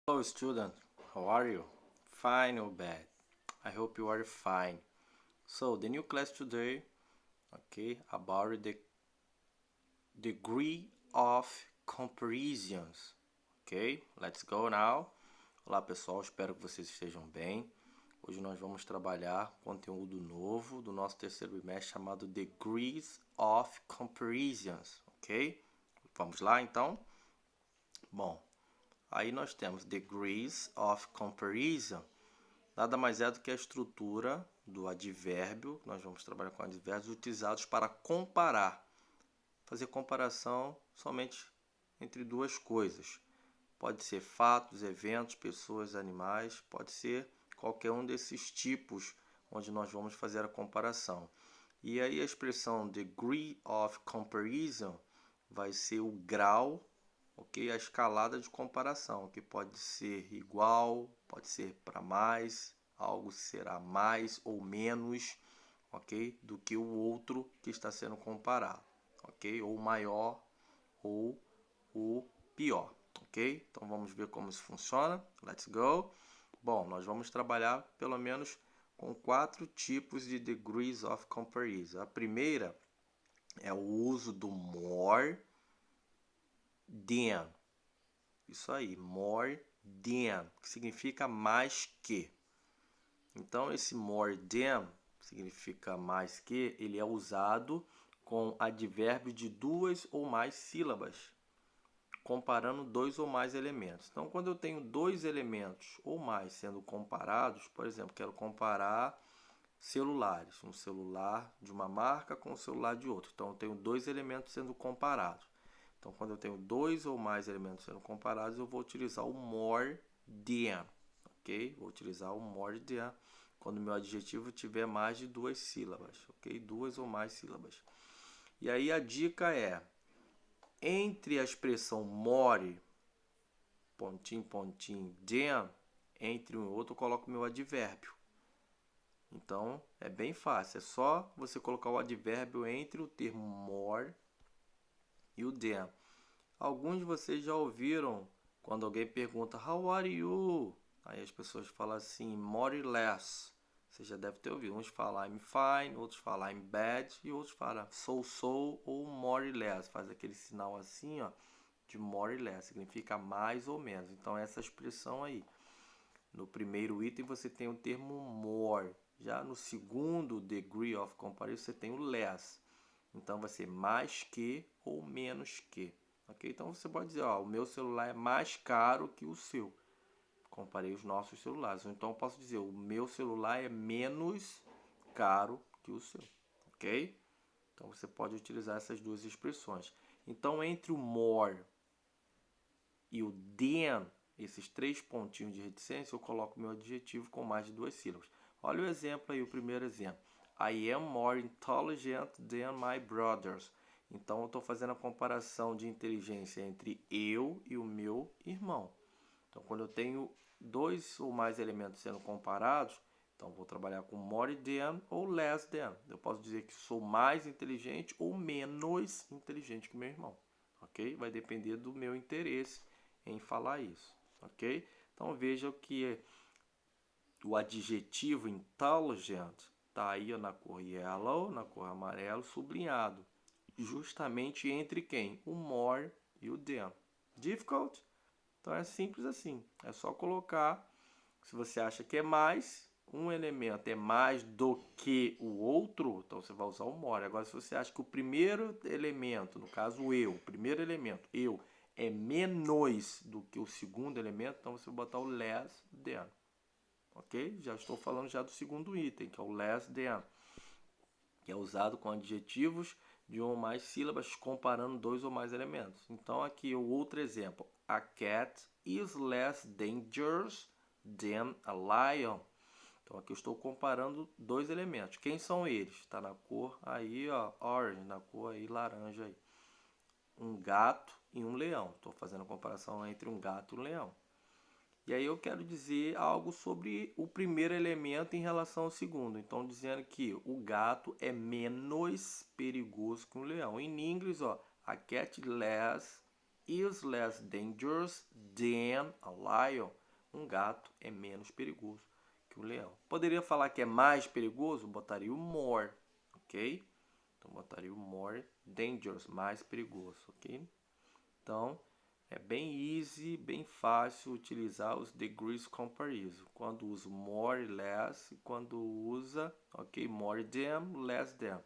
Hello student, how are you? Fine or bad? I hope you are fine. So the new class today, okay, about the degree of comparisons. Ok, let's go now. Olá pessoal, espero que vocês estejam bem. Hoje nós vamos trabalhar conteúdo novo do nosso terceiro bimestre chamado Degrees of Comparisons, ok? Vamos lá então? Bom, aí nós temos degrees of comparison, nada mais é do que a estrutura do advérbio. Nós vamos trabalhar com advérbios utilizados para comparar, fazer comparação somente entre duas coisas. Pode ser fatos, eventos, pessoas, animais, pode ser qualquer um desses tipos onde nós vamos fazer a comparação. E aí a expressão degree of comparison vai ser o grau, ok? A escalada de comparação, que pode ser igual, pode ser para mais, algo será mais ou menos, ok? Do que o outro que está sendo comparado, ok? Ou maior ou o pior, ok? Então vamos ver como isso funciona. Let's go! Bom, nós vamos trabalhar pelo menos com 4 tipos de degrees of comparison. A primeira é o uso do more than. Isso aí, more than, que significa mais que. Então, esse more than significa mais que, ele é usado com advérbio de 2 ou mais sílabas, comparando 2 ou mais elementos. Então, quando eu tenho 2 elementos ou mais sendo comparados, por exemplo, quero comparar celulares, um celular de uma marca com um celular de outro. Então, eu tenho 2 elementos sendo comparados. Então, quando eu tenho 2 ou mais elementos sendo comparados, eu vou utilizar o more than, ok? Vou utilizar o more than quando o meu adjetivo tiver mais de 2 sílabas, ok? 2 ou mais sílabas. E aí a dica é, entre a expressão more, pontinho, pontinho, than, entre um e outro eu coloco o meu advérbio. Então, é bem fácil, é só você colocar o advérbio entre o termo more e o than. Alguns de vocês já ouviram quando alguém pergunta How are you? Aí as pessoas falam assim, more or less. Você já deve ter ouvido. Uns falam I'm fine, outros falam I'm bad e outros falam so ou more or less. Faz aquele sinal assim, ó, de more or less, significa mais ou menos. Então essa expressão aí. No primeiro item você tem o termo more. Já no segundo degree of comparison você tem o less. Então vai ser mais que ou menos que. Ok? Então você pode dizer, ó, o meu celular é mais caro que o seu. Comparei os nossos celulares. Então eu posso dizer, o meu celular é menos caro que o seu. Ok? Então você pode utilizar essas duas expressões. Então entre o more e o than, esses 3 pontinhos de reticência, eu coloco meu adjetivo com mais de 2 sílabas. Olha o exemplo aí, o primeiro exemplo. I am more intelligent than my brothers. Então eu estou fazendo a comparação de inteligência entre eu e o meu irmão. Então quando eu tenho 2 ou mais elementos sendo comparados, então vou trabalhar com more than ou less than. Eu posso dizer que sou mais inteligente ou menos inteligente que meu irmão. Ok? Vai depender do meu interesse em falar isso. Ok? Então veja que o adjetivo intelligent está aí na cor yellow, na cor amarelo, sublinhado. Justamente entre quem? O more e o than. Difficult? Então é simples assim. É só colocar, se você acha que é mais, um elemento é mais do que o outro, então você vai usar o more. Agora, se você acha que o primeiro elemento, no caso eu, o primeiro elemento, eu, é menos do que o segundo elemento, então você vai botar o less than. Ok? Já estou falando já do segundo item, que é o less than, que é usado com adjetivos de uma ou mais sílabas comparando 2 ou mais elementos. Então aqui o outro exemplo. A cat is less dangerous than a lion. Então aqui eu estou comparando 2 elementos. Quem são eles? Está na cor aí, ó, orange, na cor aí laranja aí. Um gato e um leão. Estou fazendo a comparação entre um gato e um leão. E aí eu quero dizer algo sobre o primeiro elemento em relação ao segundo. Então, dizendo que o gato é menos perigoso que um leão. Em inglês, ó, a cat less is less dangerous than a lion. Um gato é menos perigoso que um leão. Poderia falar que é mais perigoso? Botaria o more, ok? Então, botaria o more dangerous, mais perigoso, ok? Então, é bem easy, bem fácil utilizar os degrees comparison. Quando uso more e less, e quando usa, ok, more than, less than.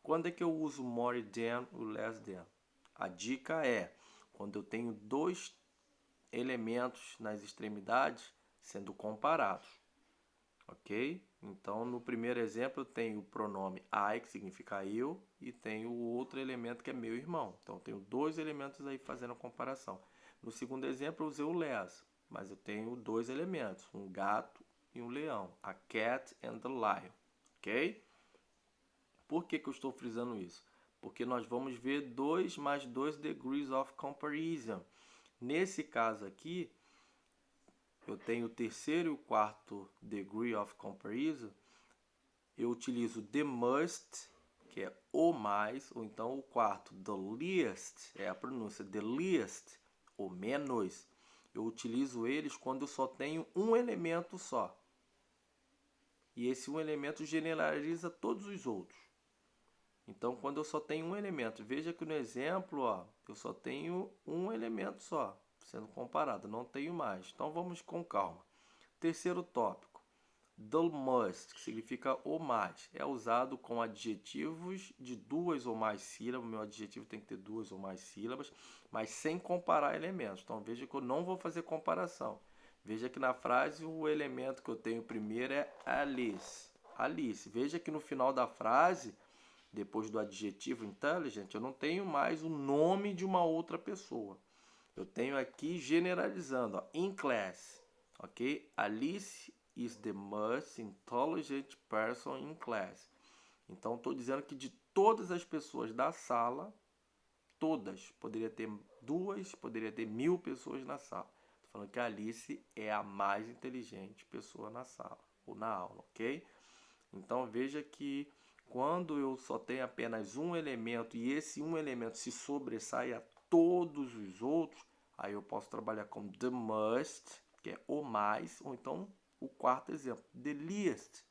Quando é que eu uso more than ou less than? A dica é quando eu tenho dois elementos nas extremidades sendo comparados, ok? Então, no primeiro exemplo, eu tenho o pronome I, que significa eu, e tenho o outro elemento que é meu irmão. Então, eu tenho dois elementos aí fazendo a comparação. No segundo exemplo, eu usei o less, mas eu tenho dois elementos, um gato e um leão, a cat and the lion, ok? Por que eu estou frisando isso? Porque nós vamos ver 2 mais 2 degrees of comparison. Nesse caso aqui, eu tenho o terceiro e o quarto degree of comparison. Eu utilizo the must, que é o mais, ou então o quarto, the least, é a pronúncia, the least, o menos. Eu utilizo eles quando eu só tenho um elemento só. E esse um elemento generaliza todos os outros. Então, quando eu só tenho um elemento, veja que no exemplo, ó, eu só tenho um elemento só, sendo comparado, não tenho mais. Então, vamos com calma. Terceiro tópico, the must, que significa o mais, é usado com adjetivos de duas ou mais sílabas. Meu adjetivo tem que ter duas ou mais sílabas, mas sem comparar elementos. Então, veja que eu não vou fazer comparação. Veja que na frase o elemento que eu tenho primeiro é Alice. Alice. Veja que no final da frase, depois do adjetivo intelligent, eu não tenho mais o nome de uma outra pessoa. Eu tenho aqui generalizando, ó, in class, ok? Alice is the most intelligent person in class. Então, estou dizendo que de todas as pessoas da sala, todas, poderia ter duas, poderia ter 1000 pessoas na sala. Estou falando que a Alice é a mais inteligente pessoa na sala, ou na aula, ok? Então, veja que quando eu só tenho apenas um elemento e esse um elemento se sobressai a todos os outros, aí eu posso trabalhar com the must, que é o mais, ou então o quarto exemplo, the least,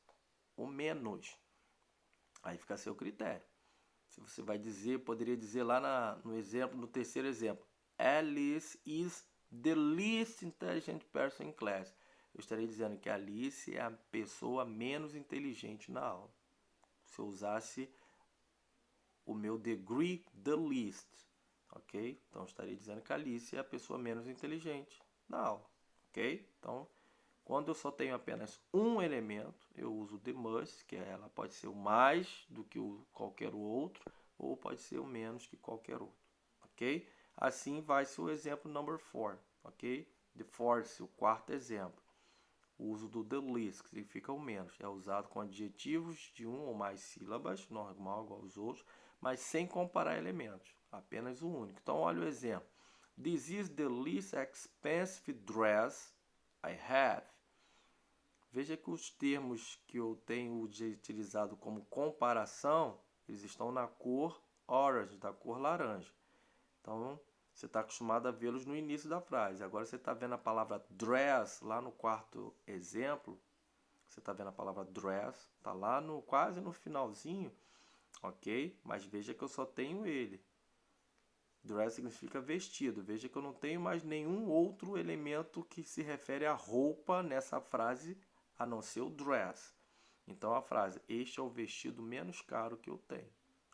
o menos. Aí fica a seu critério. Se você vai dizer, poderia dizer lá no exemplo, no terceiro exemplo, Alice is the least intelligent person in class. Eu estaria dizendo que a Alice é a pessoa menos inteligente na aula. Se eu usasse o meu degree the least, ok? Então, eu estaria dizendo que a Alice é a pessoa menos inteligente na aula, ok? Então, quando eu só tenho apenas um elemento, eu uso the must, que ela pode ser o mais do que qualquer outro, ou pode ser o menos que qualquer outro, ok? Assim vai-se o exemplo number 4, ok? The fourth, o quarto exemplo. O uso do the least, que significa o menos, é usado com adjetivos de um ou mais sílabas, normal igual aos outros, mas sem comparar elementos, apenas o único. Então, olha o exemplo. This is the least expensive dress I have. Veja que os termos que eu tenho utilizado como comparação, eles estão na cor orange, da cor laranja. Então, você está acostumado a vê-los no início da frase. Agora você está vendo a palavra dress lá no quarto exemplo. Você está vendo a palavra dress, está lá quase no finalzinho, ok? Mas veja que eu só tenho ele. Dress significa vestido. Veja que eu não tenho mais nenhum outro elemento que se refere à roupa nessa frase, a não ser o dress. Então a frase, este é o vestido menos caro que eu tenho.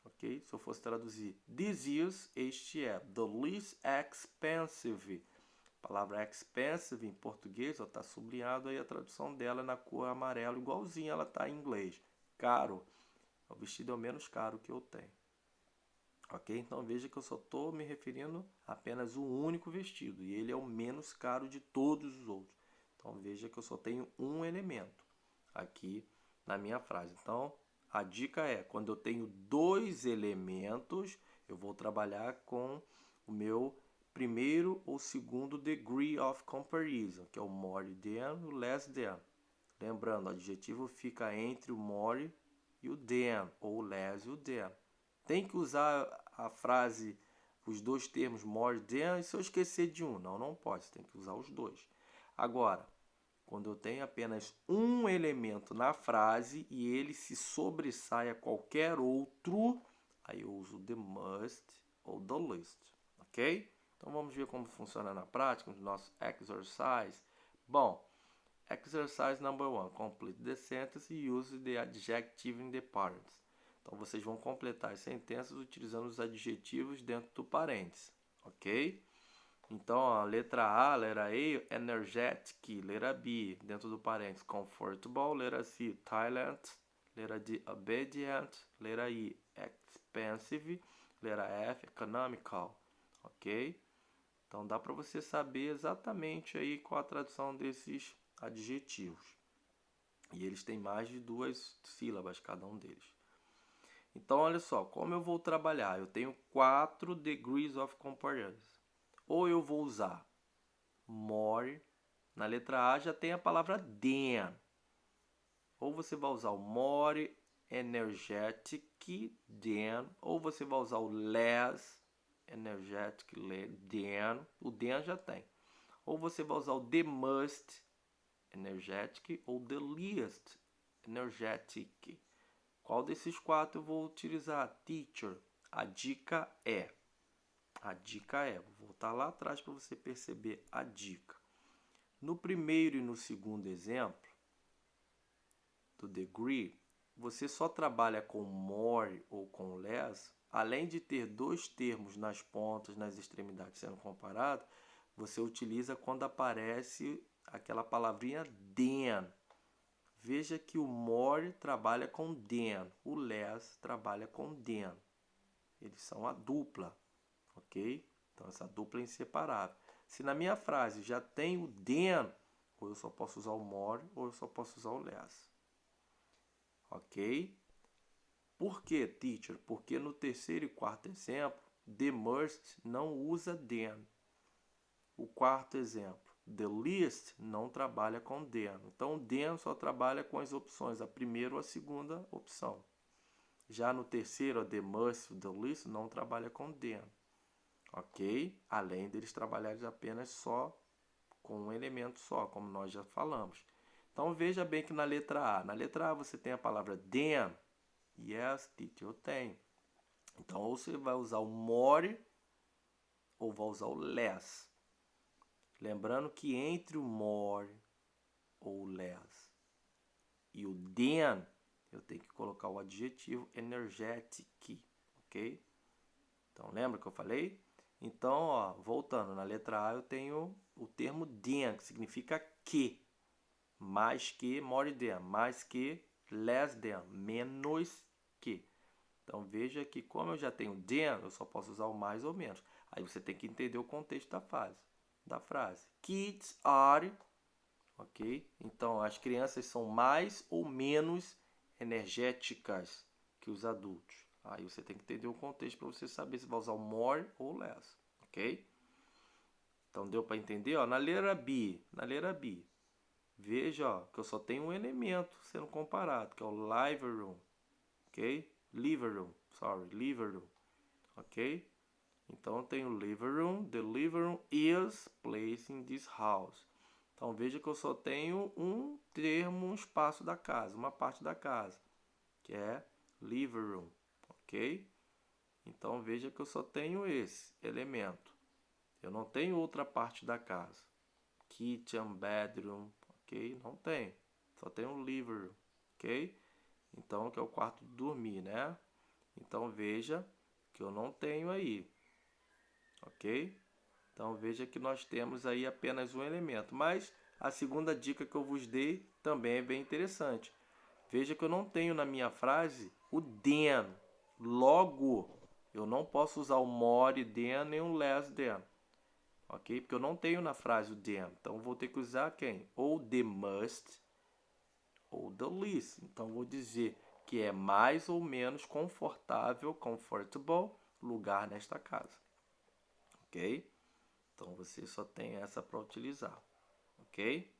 Ok? Se eu fosse traduzir, this is, este é, the least expensive. A palavra expensive em português está sublinhado aí a tradução dela na cor amarela, igualzinha ela está em inglês. Caro. O vestido é o menos caro que eu tenho. Ok? Então veja que eu só estou me referindo a apenas um único vestido. E ele é o menos caro de todos os outros. Então veja que eu só tenho um elemento aqui na minha frase. Então, a dica é, quando eu tenho dois elementos, eu vou trabalhar com o meu primeiro ou segundo degree of comparison, que é o more than e o less than. Lembrando, o adjetivo fica entre o more e o than, ou o less e o than. Tem que usar a frase, os dois termos more than, e se eu esquecer de um? Não pode, você tem que usar os dois. Agora, quando eu tenho apenas um elemento na frase e ele se sobressai a qualquer outro, aí eu uso the must ou the least, ok? Então vamos ver como funciona na prática, no nosso exercise. Bom, exercise number 1, complete the sentence e use the adjective in the parents. Então vocês vão completar as sentenças utilizando os adjetivos dentro do parênteses, ok? Então, ó, letra A, letra A, energetic, letra B, dentro do parênteses, comfortable, letra C, silent, letra D, obedient, letra I, expensive, letra F, economical, ok? Então, dá para você saber exatamente aí qual a tradução desses adjetivos. E eles têm mais de 2 sílabas, cada um deles. Então, olha só, como eu vou trabalhar? Eu tenho 4 degrees of comparison. Ou eu vou usar more, na letra A já tem a palavra than. Ou você vai usar o more energetic than, ou você vai usar o less energetic than, o than já tem. Ou você vai usar o the must energetic ou the least energetic. Qual desses 4 eu vou utilizar? Teacher, a dica é, vou voltar lá atrás para você perceber a dica. No primeiro e no segundo exemplo, do degree, você só trabalha com more ou com less, além de ter 2 termos nas pontas, nas extremidades sendo comparado, você utiliza quando aparece aquela palavrinha than. Veja que o more trabalha com than, o less trabalha com than. Eles são a dupla, ok? Então essa dupla é inseparável. Se na minha frase já tem o than, ou eu só posso usar o more, ou eu só posso usar o less. Ok? Por que, teacher? Porque no terceiro e quarto exemplo, the must não usa than. O quarto exemplo, the least não trabalha com than. Então, than só trabalha com as opções, a primeira ou a segunda opção. Já no terceiro, the must, the least, não trabalha com than. Ok? Além deles trabalharem apenas só com um elemento só, como nós já falamos. Então veja bem que na letra A você tem a palavra than. Yes, teacher, eu tenho. Então ou você vai usar o more ou vai usar o less. Lembrando que entre o more ou o less e o than, eu tenho que colocar o adjetivo energetic, ok? Então lembra que eu falei? Então, ó, voltando, na letra A eu tenho o termo than, que significa que. Mais que, more than. Mais que, less than. Menos que. Então veja que como eu já tenho than, eu só posso usar o mais ou menos. Aí você tem que entender o contexto da frase. Kids are, ok? Então as crianças são mais ou menos energéticas que os adultos. Aí você tem que entender o contexto para você saber se vai usar o more ou less, ok? Então deu para entender? Ó, na letra B, veja ó, que eu só tenho um elemento sendo comparado, que é o living room, ok? Living room, ok? Então eu tenho living room, the living room is placed in this house. Então veja que eu só tenho um termo, um espaço da casa, uma parte da casa, que é living room, ok? Então veja que eu só tenho esse elemento. Eu não tenho outra parte da casa. Kitchen, bedroom, ok? Não tem. Só tem um living room, ok? Então que é o quarto de dormir, né? Então veja que eu não tenho aí, ok? Então veja que nós temos aí apenas um elemento. Mas a segunda dica que eu vos dei também é bem interessante. Veja que eu não tenho na minha frase o than. Logo, eu não posso usar o more than nem o less than. Ok? Porque eu não tenho na frase o than. Então vou ter que usar quem? Ou the must ou the least. Então vou dizer que é mais ou menos confortável, comfortable, lugar nesta casa. Ok? Então você só tem essa para utilizar, ok?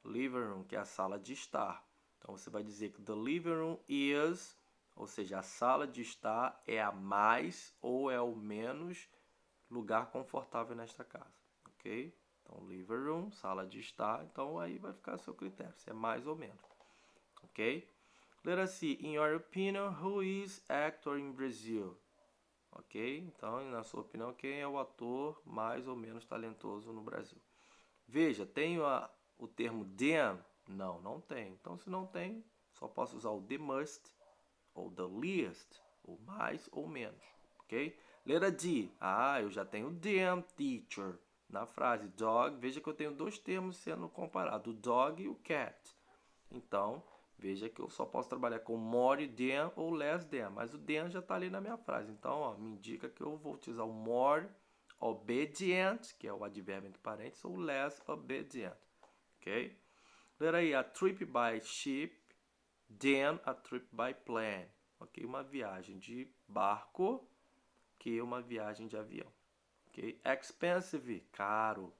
Living room, que é a sala de estar. Então você vai dizer que the living room is, ou seja, a sala de estar é a mais ou é o menos lugar confortável nesta casa, ok? Então, living room, sala de estar, então aí vai ficar a seu critério, se é mais ou menos, ok? Let us see, in your opinion, who is actor in Brazil? Ok? Então, na sua opinião, quem é o ator mais ou menos talentoso no Brasil? Veja, tem o termo then? Não, não tem. Então, se não tem, só posso usar o the must, ou the least, ou mais ou menos, ok? Letra D. Eu já tenho them, teacher. Na frase dog, veja que eu tenho dois termos sendo comparados, o dog e o cat. Então, veja que eu só posso trabalhar com more than ou less than, mas o than já está ali na minha frase. Então, ó, me indica que eu vou utilizar o more obedient, que é o advérbio entre parênteses, ou less obedient, ok? Letra aí, a trip by ship than a trip by plane, ok? Uma viagem de barco que uma viagem de avião, ok? Expensive, caro.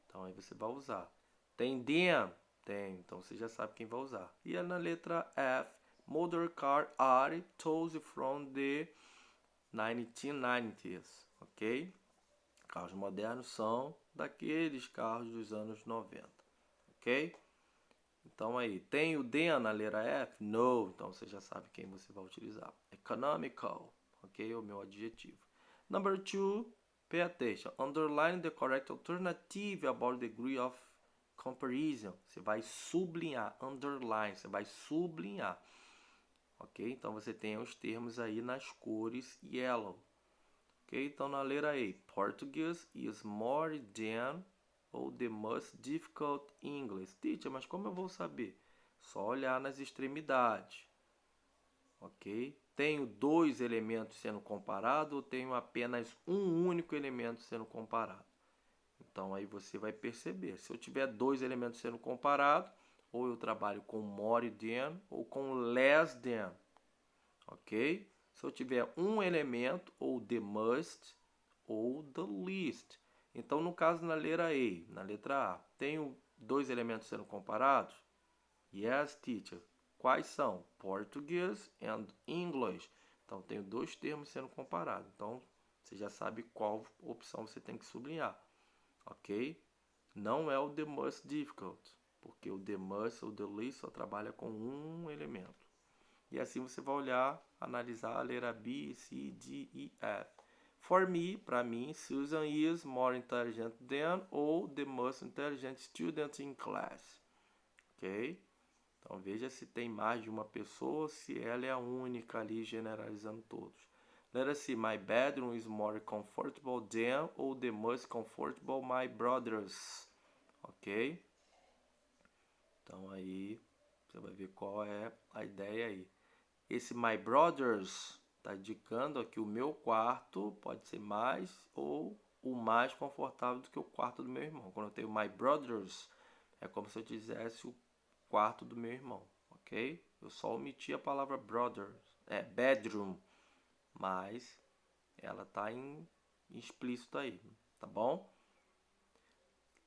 Então, aí você vai usar. Tem than? Tem, então você já sabe quem vai usar. E na letra F, motor car are tools from the 1990s, ok? Carros modernos são daqueles carros dos anos 90, ok? Então aí, tem o than na letra F? No, então você já sabe quem você vai utilizar. Economical, ok? É o meu adjetivo. Number 2, pay attention. Underline the correct alternative about the degree of comparison. Você vai sublinhar, underline, você vai sublinhar. Ok? Então você tem os termos aí nas cores yellow. Ok? Então na letra A, Portuguese is more than ou the most difficult English. Teacher, mas como eu vou saber? Só olhar nas extremidades. Ok? Tenho dois elementos sendo comparados ou tenho apenas um único elemento sendo comparado? Então aí você vai perceber. Se eu tiver dois elementos sendo comparados, ou eu trabalho com more than ou com less than, ok? Se eu tiver um elemento, ou the must ou the least. Então no caso na letra A, na letra A, tenho dois elementos sendo comparados? Yes, teacher. Quais são? Português and English. Então tenho dois termos sendo comparados. Então você já sabe qual opção você tem que sublinhar, ok? Não é o the most difficult, porque o the must ou the least só trabalha com um elemento. E assim você vai olhar, analisar a letra B, C, D, E, F. For me, para mim, Susan is more intelligent than ou the most intelligent student in class. Ok? Então veja se tem mais de uma pessoa, se ela é a única ali, generalizando todos. Letra C, my bedroom is more comfortable than ou the most comfortable my brother's. Ok? Então aí você vai ver qual é a ideia aí. Esse my brother's está indicando que o meu quarto pode ser mais ou o mais confortável do que o quarto do meu irmão. Quando eu tenho my brother's, é como se eu dissesse o quarto do meu irmão, ok? Eu só omiti a palavra brothers, bedroom, mas ela está em explícito aí, tá bom?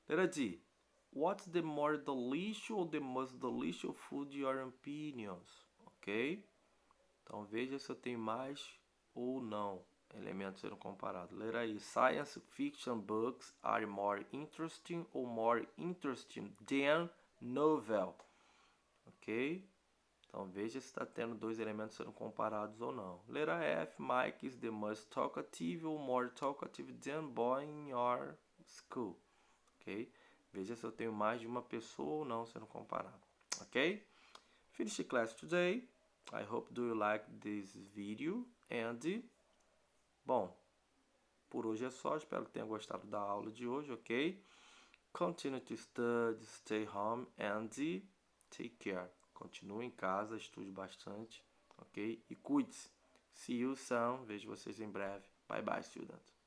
Letra D. What's the more delicious or the most delicious food your opinions? Ok? Então veja se eu tenho mais ou não elementos sendo comparados. Letra I. Science fiction books are more interesting or more interesting than novel. Ok? Então veja se está tendo dois elementos sendo comparados ou não. Letra F. Mike is the most talkative or more talkative than boy in your school. Ok? Veja se eu tenho mais de uma pessoa ou não sendo comparado. Ok? Finish the class today. I hope do you like this video. And, bom, por hoje é só. Espero que tenha gostado da aula de hoje, ok? Continue to study, stay home and take care. Continue em casa, estude bastante, ok? E cuide-se. See you soon. Vejo vocês em breve. Bye bye, students.